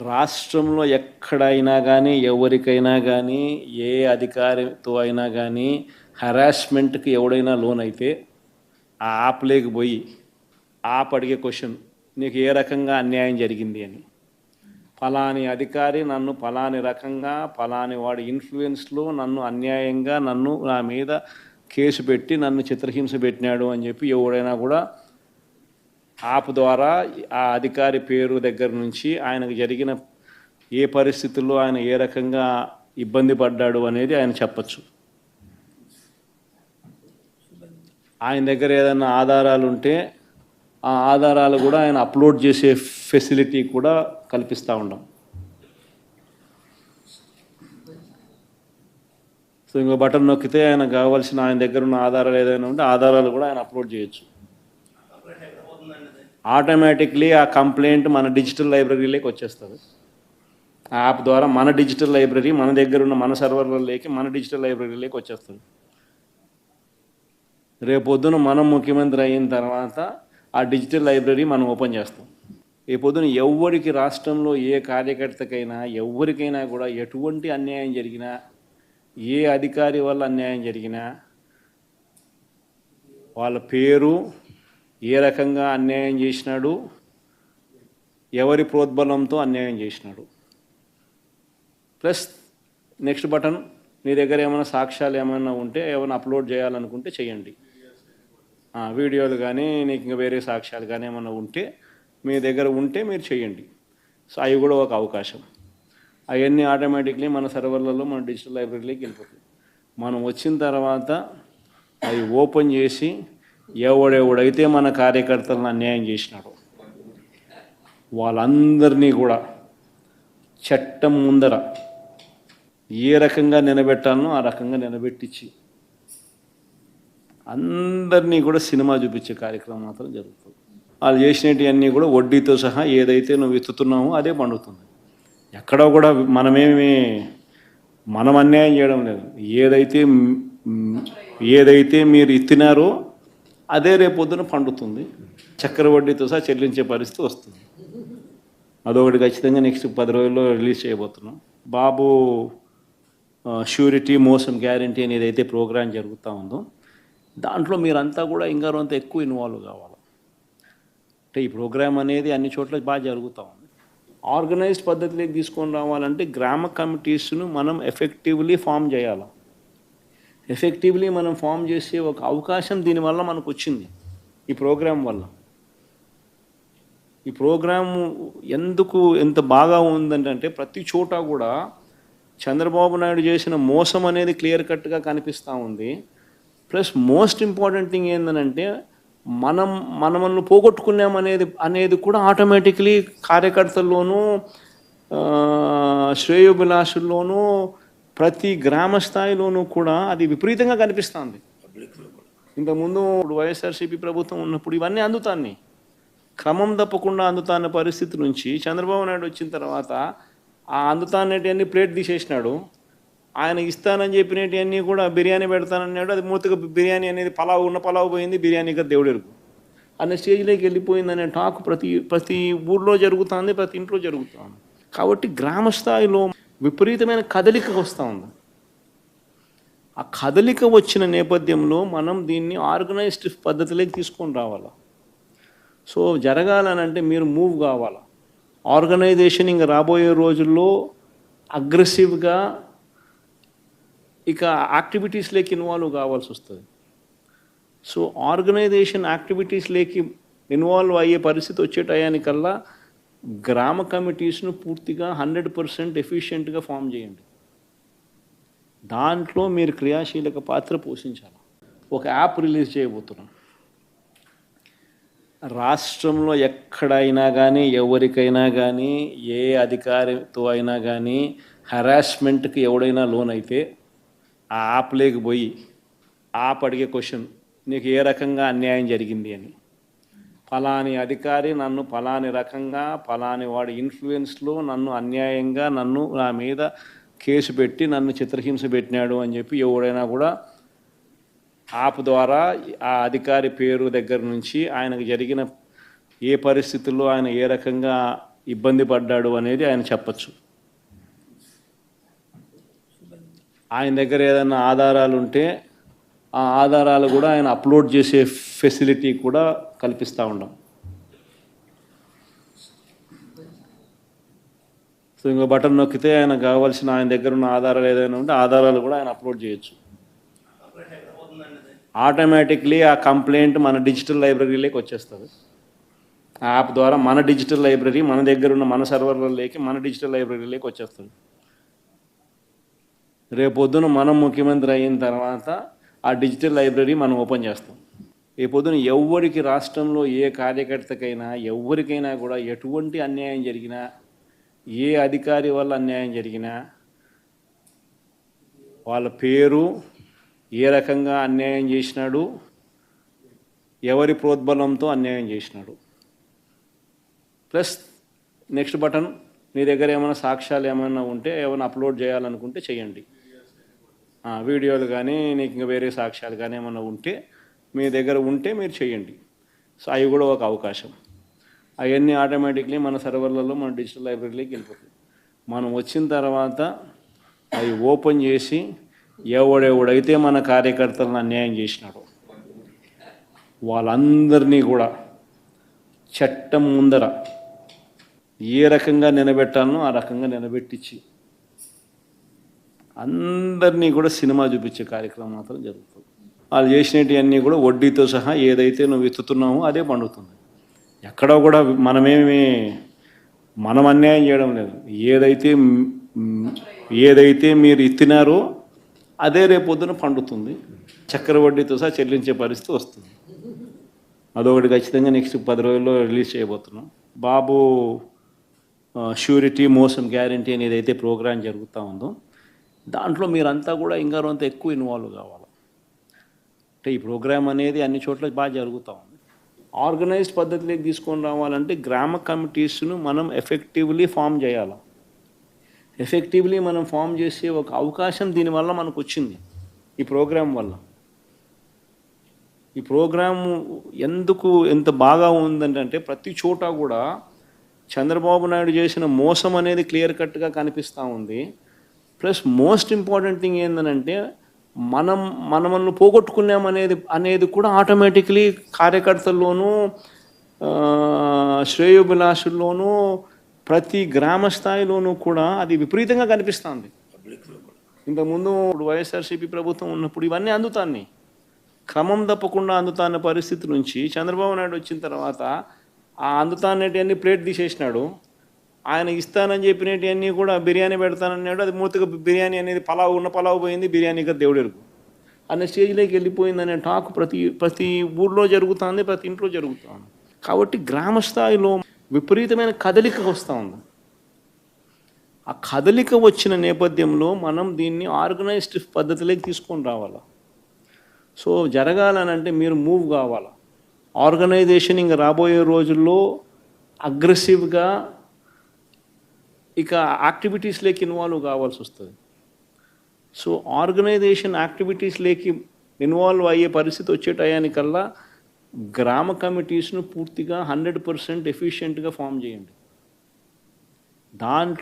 రాష్ట్రంలో ఎక్కడైనా కానీ ఎవరికైనా కానీ ఏ అధికారితో అయినా కానీ హరాస్మెంట్కి ఎవడైనా లోన్ అయితే ఆ యాప్లోకి పోయి యాప్ అడిగే క్వశ్చన్ నీకు ఏ రకంగా అన్యాయం జరిగింది అని. ఫలాని అధికారి నన్ను ఫలాని రకంగా ఫలాని వాడి ఇన్ఫ్లుయెన్స్లో నన్ను అన్యాయంగా నా మీద కేసు పెట్టి నన్ను చిత్రహింస పెట్టినాడు అని చెప్పి ఎవడైనా కూడా యాప్ ద్వారా ఆ అధికారి పేరు దగ్గర నుంచి ఆయనకు జరిగిన ఏ పరిస్థితుల్లో ఆయన ఏ రకంగా ఇబ్బంది పడ్డాడు అనేది ఆయన చెప్పచ్చు. ఆయన దగ్గర ఏదైనా ఆధారాలు ఉంటే ఆ ఆధారాలు కూడా ఆయన అప్లోడ్ చేసే ఫెసిలిటీ కూడా కల్పిస్తూ ఉన్నాం. సో ఇంకో బటన్ నొక్కితే ఆయన కావాల్సిన ఆయన దగ్గర ఉన్న ఆధారాలు ఏదైనా ఉంటే ఆధారాలు కూడా ఆయన అప్లోడ్ చేయొచ్చు. ఆటోమేటిక్లీ ఆ కంప్లైంట్ మన డిజిటల్ లైబ్రరీలోకి వచ్చేస్తుంది. ఆ యాప్ ద్వారా మన డిజిటల్ లైబ్రరీ మన దగ్గర ఉన్న మన సర్వర్లలోకి మన డిజిటల్ లైబ్రరీలోకి వచ్చేస్తుంది. రేపొద్దున మనం ముఖ్యమంత్రి అయిన తర్వాత ఆ డిజిటల్ లైబ్రరీ మనం ఓపెన్ చేస్తాం. రేపొద్దున ఎవరికి రాష్ట్రంలో ఏ కార్యకర్తకైనా ఎవరికైనా కూడా ఎటువంటి అన్యాయం జరిగినా ఏ అధికారి వల్ల అన్యాయం జరిగినా వాళ్ళ పేరు ఏ రకంగా అన్యాయం చేసినాడు, ఎవరి ప్రోద్బలంతో అన్యాయం చేసినాడు, ప్లస్ నెక్స్ట్ బటన్ మీ దగ్గర ఏమైనా సాక్ష్యాలు ఏమైనా ఉంటే ఏమైనా అప్లోడ్ చేయాలనుకుంటే చేయండి. వీడియోలు కానీ నీకు ఇంకా వేరే సాక్ష్యాలు కానీ ఏమైనా ఉంటే మీ దగ్గర ఉంటే మీరు చేయండి. సో అవి కూడా ఒక అవకాశం. అవన్నీ ఆటోమేటిక్లీ మన సర్వర్లలో మన డిజిటల్ లైబ్రరీలోకి వెళ్ళిపోతుంది. మనం వచ్చిన తర్వాత అవి ఓపెన్ చేసి ఎవడెవడైతే మన కార్యకర్తలను అన్యాయం చేసినాడో వాళ్ళందరినీ కూడా చట్టం ముందర ఏ రకంగా నిలబెట్టాలనో ఆ రకంగా నిలబెట్టించి అందరినీ కూడా సినిమా చూపించే కార్యక్రమం మాత్రం జరుగుతుంది. వాళ్ళు చేసినవన్నీ కూడా వడ్డీతో సహా ఏదైతే నువ్వు ఎత్తుతున్నావో అదే పండుతుంది. ఎక్కడో కూడా మనం అన్యాయం చేయడం లేదు. ఏదైతే మీరు ఎత్తినారో అదే రేపొద్దున పండుతుంది. చక్కెర వడ్డీతో సహా చెల్లించే పరిస్థితి వస్తుంది. అదొకటి ఖచ్చితంగా నెక్స్ట్ 10 రోజుల్లో రిలీజ్ చేయబోతున్నాం. బాబు ష్యూరిటీ మోసం గ్యారంటీ అని ఏదైతే ప్రోగ్రాం జరుగుతూ ఉందో దాంట్లో మీరంతా కూడా ఇంకా అంత ఎక్కువ ఇన్వాల్వ్ కావాలి. అంటే ఈ ప్రోగ్రాం అనేది అన్ని చోట్ల బాగా జరుగుతూ ఉంది. ఆర్గనైజ్డ్ పద్ధతిలోకి తీసుకొని రావాలంటే గ్రామ కమిటీస్ను మనం ఎఫెక్టివ్లీ ఫామ్ చేయాలి. ఎఫెక్టివ్లీ మనం ఫామ్ చేసే ఒక అవకాశం దీనివల్ల మనకు వచ్చింది ఈ ప్రోగ్రాం వల్ల. ఈ ప్రోగ్రాము ఎందుకు ఎంత బాగా ఉందంటే ప్రతి చోట కూడా చంద్రబాబు నాయుడు చేసిన మోసం అనేది క్లియర్ కట్గా కనిపిస్తూ ఉంది. ప్లస్ మోస్ట్ ఇంపార్టెంట్ థింగ్ ఏంటంటే మనల్ని పోగొట్టుకున్నామనేది కూడా ఆటోమేటిక్లీ కార్యకర్తల్లోనూ శ్రేయోభిలాషుల్లోనూ ప్రతి గ్రామ స్థాయిలోనూ కూడా అది విపరీతంగా కనిపిస్తుంది. ఇంతకుముందు వైఎస్ఆర్సీపీ ప్రభుత్వం ఉన్నప్పుడు ఇవన్నీ అందుతాన్ని క్రమం తప్పకుండా అందుతాన్న పరిస్థితి నుంచి చంద్రబాబు నాయుడు వచ్చిన తర్వాత ఆ అందుతానేటివన్నీ ప్లేట్ తీసేసినాడు. ఆయన ఇస్తానని చెప్పినవన్నీ కూడా బిర్యానీ పెడతానన్నాడు. అది మూతగా బిర్యానీ అనేది పలావు పోయింది, బిర్యానీగా దేవుడెరుగు అనే స్టేజ్లోకి వెళ్ళిపోయిందనే టాక్ ప్రతి ఊర్లో జరుగుతుంది, ప్రతి ఇంట్లో జరుగుతుంది. కాబట్టి గ్రామ స్థాయిలో విపరీతమైన కదలిక వస్తూ ఉంది. ఆ కదలిక వచ్చిన నేపథ్యంలో మనం దీన్ని ఆర్గనైజ్డ్ పద్ధతిలోకి తీసుకొని రావాలి. సో జరగాలనంటే మీరు మూవ్ కావాలి. ఆర్గనైజేషన్ ఇంకా రాబోయే రోజుల్లో అగ్రెసివ్గా ఇక యాక్టివిటీస్లోకి ఇన్వాల్వ్ కావాల్సి వస్తుంది. సో ఆర్గనైజేషన్ యాక్టివిటీస్లోకి ఇన్వాల్వ్ అయ్యే పరిస్థితి వచ్చే టయానికల్లా గ్రామ కమిటీస్ను పూర్తిగా 100% ఎఫిషియెంట్గా ఫామ్ చేయండి. దాంట్లో మీరు క్రియాశీలక పాత్ర పోషించాలి. ఒక యాప్ రిలీజ్ చేయబోతున్నాం. రాష్ట్రంలో ఎక్కడైనా కానీ ఎవరికైనా కానీ ఏ అధికారితో అయినా కానీ హరాస్మెంట్కి ఎవడైనా లోన్ అయితే ఆ యాప్లోకి పోయి యాప్ అడిగే క్వశ్చన్ నీకు ఏ రకంగా అన్యాయం జరిగింది అని. ఫలాని అధికారి నన్ను ఫలాని రకంగా ఫలాని వాడి ఇన్ఫ్లుయెన్స్లో నన్ను అన్యాయంగా నా మీద కేసు పెట్టి నన్ను చిత్రహింస పెట్టినాడు అని చెప్పి ఎవడైనా కూడా యాప్ ద్వారా ఆ అధికారి పేరు దగ్గర నుంచి ఆయనకు జరిగిన ఏ పరిస్థితుల్లో ఆయన ఏ రకంగా ఇబ్బంది పడ్డాడు అనేది ఆయన చెప్పచ్చు. ఆయన దగ్గర ఏదైనా ఆధారాలు ఉంటే ఆ ఆధారాలు కూడా ఆయన అప్లోడ్ చేసే ఫెసిలిటీ కూడా కల్పిస్తూ ఉన్నాం. సో ఇంకో బటన్ నొక్కితే ఆయన కావాల్సిన ఆయన దగ్గర ఉన్న ఆధారాలు ఏదైనా ఉంటే ఆధారాలు కూడా ఆయన అప్లోడ్ చేయొచ్చు. ఆటోమేటిక్లీ ఆ కంప్లైంట్ మన డిజిటల్ లైబ్రరీలోకి వచ్చేస్తుంది. ఆ యాప్ ద్వారా మన డిజిటల్ లైబ్రరీ మన దగ్గర ఉన్న మన సర్వర్లలోకి మన డిజిటల్ లైబ్రరీలోకి వచ్చేస్తుంది. రేపొద్దున మనం ముఖ్యమంత్రి అయిన తర్వాత ఆ డిజిటల్ లైబ్రరీ మనం ఓపెన్ చేస్తాం. రేపొద్దున ఎవరికి రాష్ట్రంలో ఏ కార్యకర్తకైనా ఎవరికైనా కూడా ఎటువంటి అన్యాయం జరిగినా ఏ అధికారి వల్ల అన్యాయం జరిగినా వాళ్ళ పేరు, ఏ రకంగా అన్యాయం చేసినాడు, ఎవరి ప్రోద్బలంతో అన్యాయం చేసినాడు, ప్లస్ నెక్స్ట్ బటన్ మీ దగ్గర ఏమైనా సాక్ష్యాలు ఏమైనా ఉంటే ఏమైనా అప్లోడ్ చేయాలనుకుంటే చేయండి. వీడియోలు కానీ నీకు ఇంకా వేరే సాక్ష్యాలు కానీ ఏమైనా ఉంటే మీ దగ్గర ఉంటే మీరు చేయండి. సో అవి కూడా ఒక అవకాశం. అవన్నీ ఆటోమేటిక్లీ మన సర్వర్లలో మన డిజిటల్ లైబ్రరీలోకి వెళ్ళిపోతుంది. మనం వచ్చిన తర్వాత అవి ఓపెన్ చేసి ఎవడెవడైతే మన కార్యకర్తలను అన్యాయం చేసినాడో వాళ్ళందరినీ కూడా చట్టం ముందర ఏ రకంగా నిలబెట్టాలనో ఆ రకంగా నిలబెట్టించి అందరినీ కూడా సినిమా చూపించే కార్యక్రమం మాత్రం జరుగుతుంది. వాళ్ళు చేసినవన్నీ కూడా వడ్డీతో సహా ఏదైతే నువ్వు ఎత్తుతున్నావో అదే పండుతుంది. ఎక్కడో కూడా మనం అన్యాయం చేయడం లేదు. ఏదైతే మీరు ఎత్తినారో అదే రేపొద్దున పండుతుంది. చక్కెర వడ్డీతో సహా చెల్లించే పరిస్థితి వస్తుంది. అదొకటి ఖచ్చితంగా నెక్స్ట్ 10 రోజుల్లో రిలీజ్ చేయబోతున్నాం. బాబు ష్యూరిటీ మోసం గ్యారంటీ అని ఏదైతే ప్రోగ్రాం జరుగుతూ ఉందో దాంట్లో మీరంతా కూడా ఇంకా కొంత ఎక్కువ ఇన్వాల్వ్ కావాలి. అంటే ఈ ప్రోగ్రాం అనేది అన్ని చోట్ల బాగా జరుగుతూ ఉంది. ఆర్గనైజ్డ్ పద్ధతిలోకి తీసుకొని రావాలంటే గ్రామ కమిటీస్ను మనం ఎఫెక్టివ్లీ ఫామ్ చేయాలి. ఎఫెక్టివ్లీ మనం ఫామ్ చేసే ఒక అవకాశం దీనివల్ల మనకు వచ్చింది ఈ ప్రోగ్రాం వల్ల. ఈ ప్రోగ్రాము ఎందుకు ఎంత బాగా ఉందంటే ప్రతి చోట కూడా చంద్రబాబు నాయుడు చేసిన మోసం అనేది క్లియర్ కట్గా కనిపిస్తూ ఉంది. ప్లస్ మోస్ట్ ఇంపార్టెంట్ థింగ్ ఏంటంటే మనల్ని పోగొట్టుకున్నామనేది కూడా ఆటోమేటిక్లీ కార్యకర్తల్లోనూ శ్రేయోభిలాషుల్లోనూ ప్రతి గ్రామ స్థాయిలోనూ కూడా అది విపరీతంగా కనిపిస్తుంది. ఇంతకుముందు వైఎస్ఆర్సీపీ ప్రభుత్వం ఉన్నప్పుడు ఇవన్నీ అందుతాన్ని క్రమం తప్పకుండా అందుతాన్న పరిస్థితి నుంచి చంద్రబాబు నాయుడు వచ్చిన తర్వాత ఆ అందుతానేటివన్నీ ప్లేట్ తీసేసినాడు. ఆయన ఇస్తానని చెప్పినవన్నీ కూడా బిర్యానీ పెడతానన్నాడు. అది మూతగా బిర్యానీ అనేది పలావు పోయింది, బిర్యానీగా దేవుడెరుగు అనే స్టేజ్లోకి వెళ్ళిపోయిందనే టాక్ ప్రతి ఊళ్ళో జరుగుతుంది, ప్రతి ఇంట్లో జరుగుతుంది. కాబట్టి గ్రామ స్థాయిలో విపరీతమైన కదలిక వస్తూ ఉంది. ఆ కదలిక వచ్చిన నేపథ్యంలో మనం దీన్ని ఆర్గనైజ్డ్ పద్ధతిలోకి తీసుకొని రావాలి. సో జరగాలనంటే మీరు మూవ్ కావాలి. ఆర్గనైజేషన్ ఇంకా రాబోయే రోజుల్లో అగ్రెసివ్గా ఇక యాక్టివిటీస్లోకి ఇన్వాల్వ్ కావాల్సి వస్తుంది. సో ఆర్గనైజేషన్ యాక్టివిటీస్లోకి ఇన్వాల్వ్ అయ్యే పరిస్థితి వచ్చే టయానికల్లా గ్రామ కమిటీస్ను పూర్తిగా 100% ఎఫిషియెంట్గా ఫామ్ చేయండి. దాంట్లో